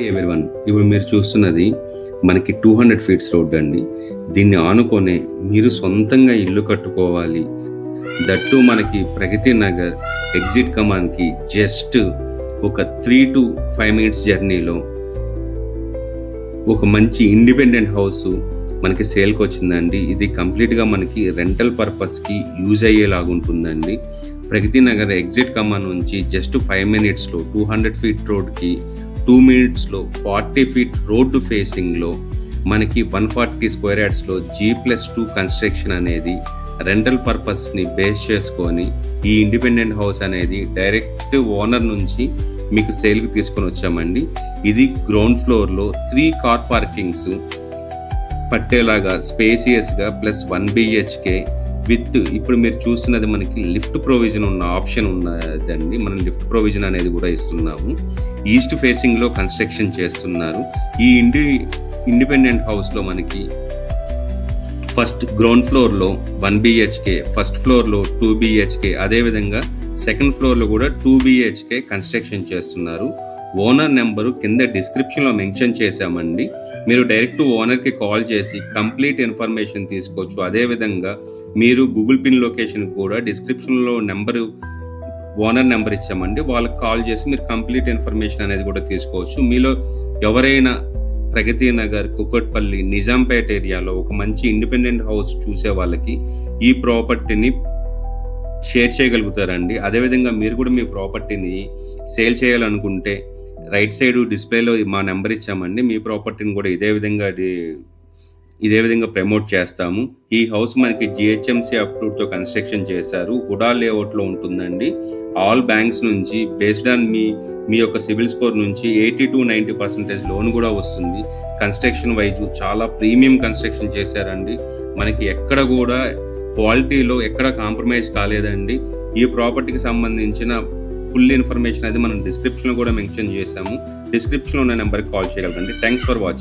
Hi everyone. ఇప్పుడు మీరు చూస్తున్నది మనకి 200 ఫీట్స్ రోడ్ అండి. దీన్ని ఆనుకొనే మీరు సొంతంగా ఇల్లు కట్టుకోవాలి, దట్టు మనకి ప్రగతి నగర్ ఎగ్జిట్ కమాన్కి జస్ట్ ఒక 3 to 5 మినిట్స్ జర్నీలో ఒక మంచి ఇండిపెండెంట్ హౌస్ మనకి సేల్కి వచ్చిందండి. ఇది కంప్లీట్గా మనకి రెంటల్ పర్పస్కి యూజ్ అయ్యేలాగుంటుందండి. ప్రగతి నగర్ ఎగ్జిట్ కమాన్ నుంచి జస్ట్ 5 మినిట్స్లో 200 ఫీట్ రోడ్కి 2 మినిట్స్లో 40 ఫీట్ రోడ్డు ఫేసింగ్లో మనకి 140 స్క్వేర్ యార్డ్స్లో G+2 కన్స్ట్రక్షన్ అనేది రెంటల్ పర్పస్ని బేస్ చేసుకొని ఈ ఇండిపెండెంట్ హౌస్ అనేది డైరెక్ట్ ఓనర్ నుంచి మీకు సేల్కి తీసుకొని వచ్చామండి. ఇది గ్రౌండ్ ఫ్లోర్లో 3 కార్ పార్కింగ్స్ పట్టేలాగా స్పేసియస్గా ప్లస్ 1 BHK విత్ ఇప్పుడు మీరు చూస్తున్నది మనకి లిఫ్ట్ ప్రొవిజన్ ఉన్న ఆప్షన్ ఉన్నదండి. మనం లిఫ్ట్ ప్రొవిజన్ అనేది కూడా ఇస్తున్నాము. ఈస్ట్ ఫేసింగ్లో కన్స్ట్రక్షన్ చేస్తున్నారు. ఈ ఇండిపెండెంట్ హౌస్లో మనకి ఫస్ట్ గ్రౌండ్ ఫ్లోర్లో 1 BHK, ఫస్ట్ ఫ్లోర్లో 2 BHK, అదేవిధంగా సెకండ్ ఫ్లోర్లో కూడా 2 BHK కన్స్ట్రక్షన్ చేస్తున్నారు. ఓనర్ నెంబరు కింద డిస్క్రిప్షన్లో మెన్షన్ చేశామండి. మీరు డైరెక్ట్ ఓనర్కి కాల్ చేసి కంప్లీట్ ఇన్ఫర్మేషన్ తీసుకోవచ్చు. అదేవిధంగా మీరు గూగుల్ పిన్ లొకేషన్ కూడా డిస్క్రిప్షన్లో ఓనర్ నెంబర్ ఇచ్చామండి. వాళ్ళకి కాల్ చేసి మీరు కంప్లీట్ ఇన్ఫర్మేషన్ అనేది కూడా తీసుకోవచ్చు. మీలో ఎవరైనా ప్రగతి నగర్, కుకట్పల్లి, నిజాంపేట ఏరియాలో ఒక మంచి ఇండిపెండెంట్ హౌస్ చూసే వాళ్ళకి ఈ ప్రాపర్టీని షేర్ చేయగలుగుతారండి. అదేవిధంగా మీరు కూడా మీ ప్రాపర్టీని సేల్ చేయాలనుకుంటే రైట్ సైడ్ డిస్ప్లేలో మా నెంబర్ ఇచ్చామండి. మీ ప్రాపర్టీని కూడా ఇదే విధంగా ప్రమోట్ చేస్తాము. ఈ హౌస్ మనకి GHMC అప్రూవ్డ్తో కన్స్ట్రక్షన్ చేశారు. హుడా లేఅవుట్లో ఉంటుందండి. ఆల్ బ్యాంక్స్ నుంచి బేస్డ్ ఆన్ మీ యొక్క సిబిల్ స్కోర్ నుంచి 80 to 90% లోన్ కూడా వస్తుంది. కన్స్ట్రక్షన్ వైజ్ చాలా ప్రీమియం కన్స్ట్రక్షన్ చేశారండి. మనకి ఎక్కడ కూడా క్వాలిటీలో ఎక్కడ కాంప్రమైజ్ కాలేదండి. ఈ ప్రాపర్టీకి సంబంధించిన ఫుల్ ఇన్ఫర్మేషన్ అది మనం డిస్క్రిప్షన్లో కూడా మెన్షన్ చేశాము. డిస్క్రిప్షన్లో ఉన్న నెంబర్కి కాల్ చేయగలరండి. Thanks for watching.